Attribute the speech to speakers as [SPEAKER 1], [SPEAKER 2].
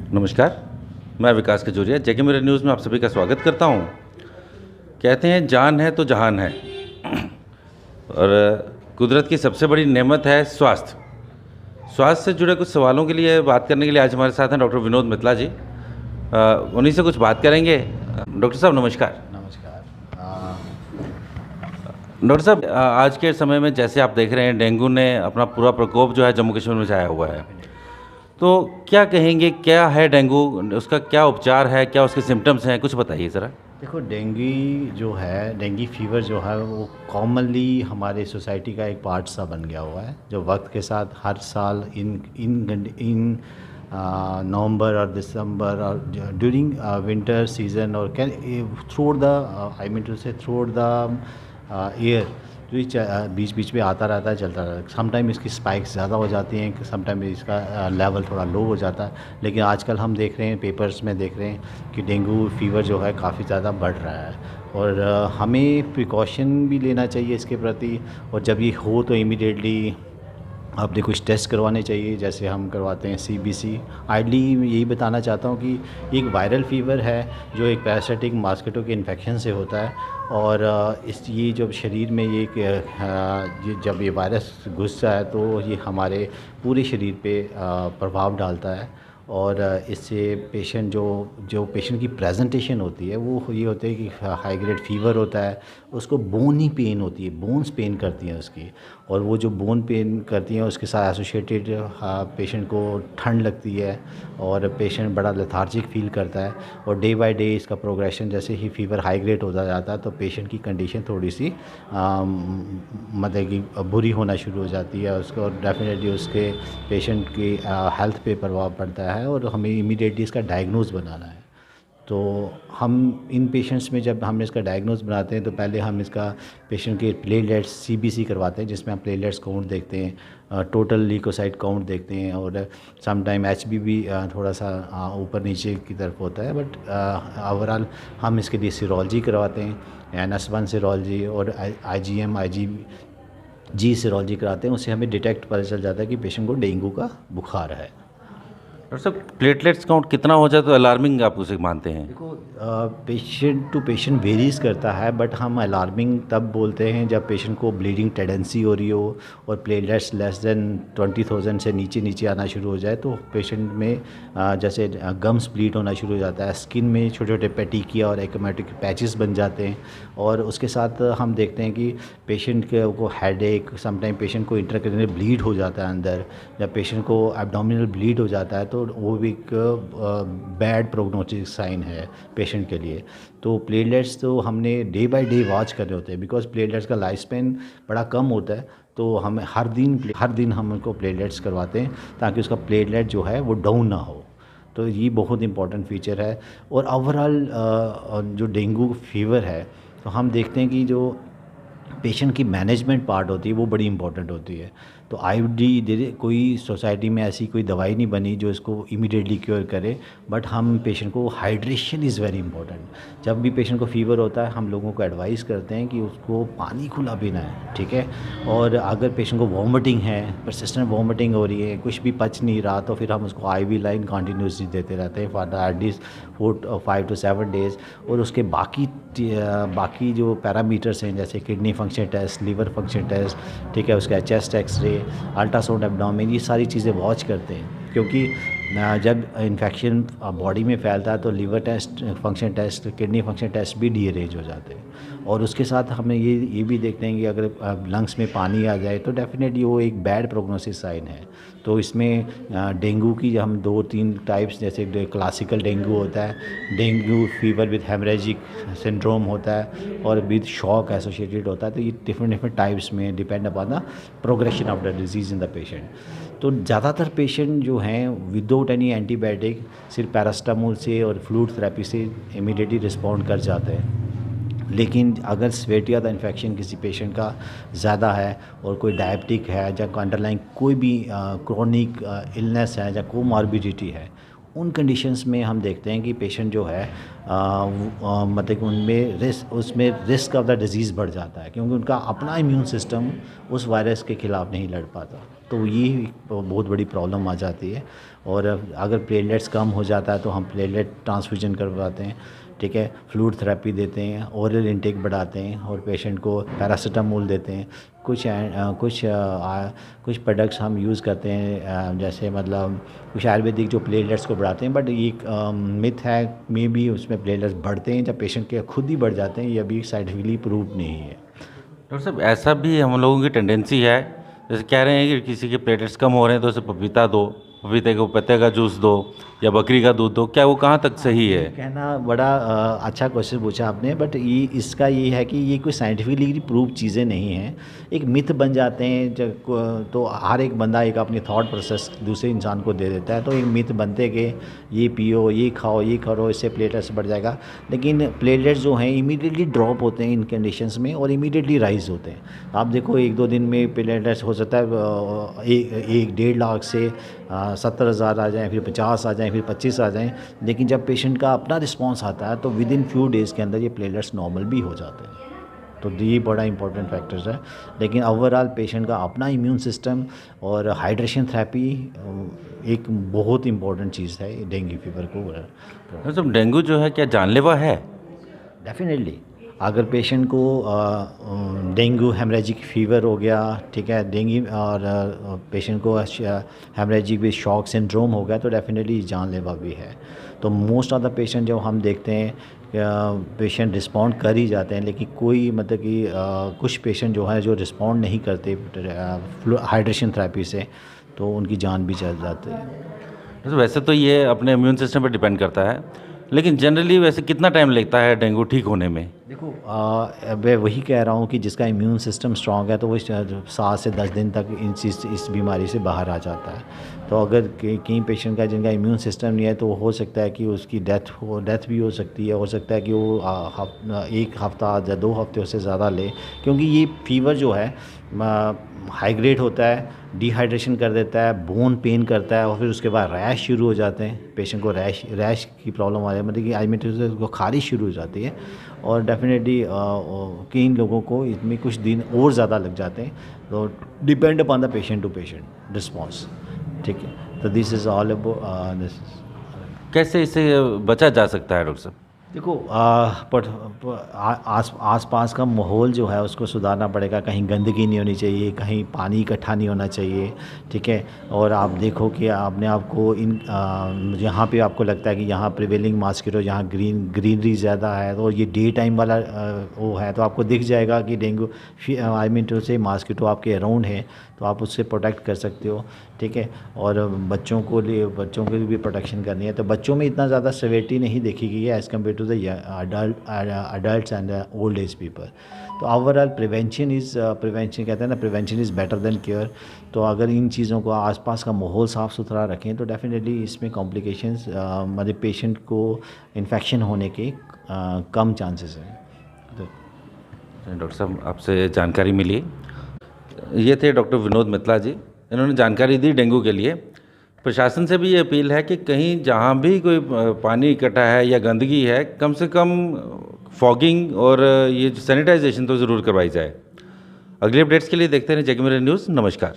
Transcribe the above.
[SPEAKER 1] नमस्कार, मैं विकास कजोरिया जेके मेरा न्यूज़ में आप सभी का स्वागत करता हूँ। कहते हैं जान है तो जहान है और कुदरत की सबसे बड़ी नेमत है स्वास्थ्य। स्वास्थ्य से जुड़े कुछ सवालों के लिए बात करने के लिए आज हमारे साथ हैं डॉक्टर विनोद मित्तला जी। उन्हीं से कुछ बात करेंगे। डॉक्टर साहब नमस्कार।
[SPEAKER 2] नमस्कार।
[SPEAKER 1] डॉक्टर साहब, आज के समय में जैसे आप देख रहे हैं डेंगू ने अपना पूरा प्रकोप जो है जम्मू कश्मीर में छाया हुआ है, तो क्या कहेंगे, क्या है डेंगू, उसका क्या उपचार है, क्या उसके सिम्टम्स हैं, कुछ बताइए ज़रा।
[SPEAKER 2] देखो, डेंगी फीवर जो है वो कॉमनली हमारे सोसाइटी का एक पार्ट सा बन गया हुआ है, जो वक्त के साथ हर साल इन नवंबर और दिसंबर और ड्यूरिंग विंटर सीजन और through the I mean to say through the year, जो बीच बीच में आता रहता है, चलता रहता है। समटाइम इसकी स्पाइक्स ज़्यादा हो जाती हैं, समटाइम इसका लेवल थोड़ा लो हो जाता है। लेकिन आजकल हम देख रहे हैं, पेपर्स में देख रहे हैं कि डेंगू फीवर जो है काफ़ी ज़्यादा बढ़ रहा है और हमें प्रिकॉशन भी लेना चाहिए इसके प्रति। और जब ये हो तो इमीडिएटली आपने कुछ टेस्ट करवाने चाहिए, जैसे हम करवाते हैं सीबीसी। आइडली यही बताना चाहता हूँ कि एक वायरल फीवर है जो एक पैरासिटिक मॉस्किटो के इन्फेक्शन से होता है और ये जब शरीर में जब ये वायरस घुसता है तो ये हमारे पूरे शरीर पे प्रभाव डालता है और इससे जो पेशेंट की प्रेजेंटेशन होती है वो ये होती है कि हाई ग्रेड फीवर होता है, उसको बोनी पेन होती है, बोन्स पेन करती हैं उसकी, और वो जो बोन पेन करती हैं उसके साथ एसोसिएटेड पेशेंट को ठंड लगती है और पेशेंट बड़ा लेथार्जिक फील करता है। और डे बाय डे इसका प्रोग्रेशन, जैसे ही फीवर हाई ग्रेड होता जाता है तो पेशेंट की कंडीशन थोड़ी सी मतलब कि बुरी होना शुरू हो जाती है उसको, और डेफिनेटली उसके पेशेंट की हेल्थ पे प्रभाव पड़ता है और हमें इमीडिएटली इसका डायग्नोज बनाना है। तो हम इन पेशेंट्स में जब हम इसका डायग्नोज बनाते हैं तो पहले हम इसका पेशेंट के प्लेटलेट्स सीबीसी करवाते हैं, जिसमें हम प्लेटलेट्स काउंट देखते हैं, टोटल ल्यूकोसाइट काउंट देखते हैं और समटाइम एचबी थोड़ा सा ऊपर नीचे की तरफ होता है। बट ओवरऑल हम इसके लिए सीरोलॉजी करवाते हैं, NS1 सीरोलॉजी और IgG सीरोलॉजी कराते हैं। उससे हमें डिटेक्ट पता चल जाता है कि पेशेंट को डेंगू का बुखार है।
[SPEAKER 1] डॉक्टर साहब, प्लेटलेट्स काउंट कितना हो जाए तो अलार्मिंग आप उसे मानते हैं?
[SPEAKER 2] देखो, पेशेंट टू पेशेंट वेरीज़ करता है, बट हम अलार्मिंग तब बोलते हैं जब पेशेंट को ब्लीडिंग टेंडेंसी हो रही हो और प्लेटलेट्स लेस देन 20,000 से नीचे नीचे आना शुरू हो जाए तो पेशेंट में जैसे गम्स ब्लीड होना शुरू हो जाता है, स्किन में छोटे छोटे पेटिकिया और एक्रोमेटिक पैचेस बन जाते हैं। और उसके साथ हम देखते हैं कि पेशेंट को हेडेक, समटाइम पेशेंट को इंट्राक्रैनियल ब्लीड हो जाता है अंदर, जब पेशेंट को एब्डोमिनल ब्लीड हो जाता है तो वो भी एक बैड प्रोग्नोस्टिक साइन है पेशेंट के लिए। तो प्लेटलेट्स तो हमने डे बाय डे वॉच कर रहे होते हैं, बिकॉज प्लेटलेट्स का लाइफ स्पेन बड़ा कम होता है। तो हम हर दिन हम उनको प्लेटलेट्स करवाते हैं ताकि उसका प्लेटलेट जो है वो डाउन ना हो। तो ये बहुत इंपॉर्टेंट फीचर है। और ओवरऑल जो डेंगू फीवर है तो हम देखते हैं कि जो पेशेंट की मैनेजमेंट पार्ट होती है वो बड़ी इंपॉर्टेंट होती है। तो आईडी कोई सोसाइटी में ऐसी कोई दवाई नहीं बनी जो इसको इमीडिएटली क्योर करे, बट हम पेशेंट को हाइड्रेशन इज़ वेरी इंपॉर्टेंट। जब भी पेशेंट को फीवर होता है हम लोगों को एडवाइस करते हैं कि उसको पानी खुला पीना है, ठीक है। और अगर पेशेंट को वॉमिटिंग है, परसिस्टेंट वॉमिटिंग हो रही है, कुछ भी पच नहीं रहा, तो फिर हम उसको IV लाइन कंटिन्यूसली देते रहते हैं फॉर एटलीस्ट 5 to 7 डेज़। और उसके बाकी जो पैरामीटर्स हैं जैसे kidney function test, liver function test, ठीक है, उसका चेस्ट एक्सरे, अल्ट्रासाउंड एब्डोमेन, ये सारी चीज़ें वॉच करते हैं। क्योंकि जब इन्फेक्शन बॉडी में फैलता है तो liver test, function test, kidney function test भी डीरेंज हो जाते हैं। और उसके साथ हमें ये भी देखते हैं कि अगर लंग्स में पानी आ जाए तो डेफिनेटली वो एक बैड प्रोग्नोसिस साइन है। तो इसमें डेंगू की हम 2-3 टाइप्स, जैसे क्लासिकल डेंगू होता है, dengue fever with haemorrhagic syndrome होता है और विद शॉक एसोसिएटेड होता है। तो ये डिफरेंट टाइप्स में depend upon the progression of the disease in the patient. तो ज़्यादातर पेशेंट जो हैं विदाउट एनी एंटीबायोटिक सिर्फ पैरास्टामोल से और फ्लूइड थेरेपी से इमीडिएटली रिस्पॉन्ड कर जाते हैं। लेकिन अगर सीवियरिटी ऑफ द इन्फेक्शन किसी पेशेंट का ज़्यादा है और कोई डायबिटिक है या अंडरलाइंग कोई भी क्रोनिक इलनेस है या कोमॉर्बिडिटी है, उन कंडीशंस में हम देखते हैं कि पेशेंट जो है मतलब उसमें रिस्क ऑफ द डिज़ीज़ बढ़ जाता है, क्योंकि उनका अपना इम्यून सिस्टम उस वायरस के ख़िलाफ़ नहीं लड़ पाता। तो ये बहुत बड़ी प्रॉब्लम आ जाती है। और अगर प्लेटलेट्स कम हो जाता है तो हम प्लेटलेट ट्रांसफ्यूजन करवाते हैं, ठीक है, फ्लूइड थेरेपी देते हैं, ओरल इंटेक बढ़ाते हैं और पेशेंट को पैरासीटामोल देते हैं। कुछ प्रोडक्ट्स हम यूज़ करते हैं, जैसे मतलब कुछ आयुर्वेदिक जो प्लेटलेट्स को बढ़ाते हैं, बट ये मिथ है, मे बी उसमें प्लेटलेट्स बढ़ते हैं जब पेशेंट के खुद ही बढ़ जाते हैं, ये अभी साइंटिफिकली प्रूव नहीं है।
[SPEAKER 1] डॉक्टर साहब, ऐसा भी हम लोगों की टेंडेंसी है, जैसे कह रहे हैं कि किसी के प्लेटलेट्स कम हो रहे हैं तो उसे पपीता दो, पपीते को पत्ते का जूस दो या बकरी का दूध दो, क्या वो कहाँ तक सही है?
[SPEAKER 2] कहना बड़ा अच्छा क्वेश्चन पूछा आपने, बट ये है कि ये कोई साइंटिफिकली प्रूव चीज़ें नहीं हैं, एक मिथ बन जाते हैं जब तो हर एक बंदा एक अपनी थॉट प्रोसेस दूसरे इंसान को दे देता है, तो एक मिथ बनते कि ये पियो, ये खाओ, ये करो, इससे प्लेटलेट्स बढ़ जाएगा। लेकिन प्लेटलेट्स जो हैं इमीडिएटली ड्रॉप होते हैं इन कंडीशंस में और इमीडिएटली राइज होते हैं। आप देखो 1-2 दिन में प्लेटलेट्स हो सकता है 1-1.5 लाख से 70,000 आ जाएँ, फिर 50 आ जाएँ, फिर 25 आ जाएँ, लेकिन जब पेशेंट का अपना रिस्पांस आता है तो विद इन फ्यू डेज़ के अंदर ये प्लेटलेट्स नॉर्मल भी हो जाते हैं। तो ये बड़ा इंपॉर्टेंट फैक्टर्स है। लेकिन ओवरऑल पेशेंट का अपना इम्यून सिस्टम और हाइड्रेशन थेरेपी एक बहुत इंपॉर्टेंट चीज़ है डेंगू फीवर को।
[SPEAKER 1] मतलब डेंगू जो है क्या जानलेवा है?
[SPEAKER 2] डेफिनेटली अगर पेशेंट को डेंगू हेमरेजिक फीवर हो गया, ठीक है, डेंगू और पेशेंट को हेमरेजिक विद शॉक सिंड्रोम हो गया तो डेफिनेटली जानलेवा भी है। तो मोस्ट ऑफ द पेशेंट जो हम देखते हैं पेशेंट रिस्पॉन्ड कर ही जाते हैं, लेकिन कोई मतलब कि कुछ पेशेंट जो है जो रिस्पॉन्ड नहीं करते हाइड्रेशन थेरेपी से, तो उनकी जान भी चल जाती है।
[SPEAKER 1] तो वैसे तो ये अपने इम्यून सिस्टम पर डिपेंड करता है, लेकिन जनरली वैसे कितना टाइम लगता है डेंगू ठीक होने में?
[SPEAKER 2] देखो मैं वही कह रहा हूँ कि जिसका इम्यून सिस्टम स्ट्रॉन्ग है तो वो 7 से 10 दिन तक इस बीमारी से बाहर आ जाता है। तो अगर कई पेशेंट का जिनका इम्यून सिस्टम नहीं है तो हो सकता है कि उसकी डेथ भी हो सकती है। हो सकता है कि वो 1 हफ्ता या 2 हफ्ते से ज़्यादा ले, क्योंकि ये फीवर जो है हाई ग्रेड होता है, डिहाइड्रेशन कर देता है, बोन पेन करता है और फिर उसके बाद रैश शुरू हो जाते हैं। पेशेंट को रैश की प्रॉब्लम आ जाए, मतलब कि आइमेटोसिस को खारिश शुरू हो जाती है और डेफिनेटली कई लोगों को इसमें कुछ दिन और ज़्यादा लग जाते हैं। तो depend upon the patient to patient response, ठीक है। तो this is all about this.
[SPEAKER 1] कैसे इससे बचा जा सकता है डॉक्टर साहब?
[SPEAKER 2] देखो आस पास का माहौल जो है उसको सुधारना पड़ेगा। कहीं गंदगी नहीं होनी चाहिए, कहीं पानी इकट्ठा नहीं होना चाहिए, ठीक है। और आप देखो कि आपने आपको यहाँ पे आपको लगता है कि यहाँ प्रिवेलिंग मॉस्किटो, यहाँ ग्रीनरी ज़्यादा है, तो ये डे टाइम वाला वो है, तो आपको दिख जाएगा कि डेंगू तो से मॉस्किटो आपके अराउंड है, तो आप उससे प्रोटेक्ट कर सकते हो, ठीक है। और बच्चों की भी प्रोटेक्शन करनी है, तो बच्चों में इतना ज़्यादा सेवेरिटी नहीं देखी गई है as compare to the adults and old age people. तो ओवरऑल प्रिवेंशन कहते हैं ना, prevention is better than care. तो अगर इन चीज़ों को आसपास का माहौल साफ़ सुथरा रखें तो डेफिनेटली इसमें कॉम्प्लिकेशंस मतलब पेशेंट को इन्फेक्शन होने के कम चांसेस हैं।
[SPEAKER 1] डॉक्टर साहब, आपसे जानकारी मिली। ये थे डॉक्टर विनोद मित्तला जी, इन्होंने जानकारी दी डेंगू के लिए। प्रशासन से भी ये अपील है कि कहीं जहाँ भी कोई पानी इकट्ठा है या गंदगी है, कम से कम फॉगिंग और ये सैनिटाइजेशन तो ज़रूर करवाई जाए। अगली अपडेट्स के लिए देखते रहें जगमीरन न्यूज़। नमस्कार।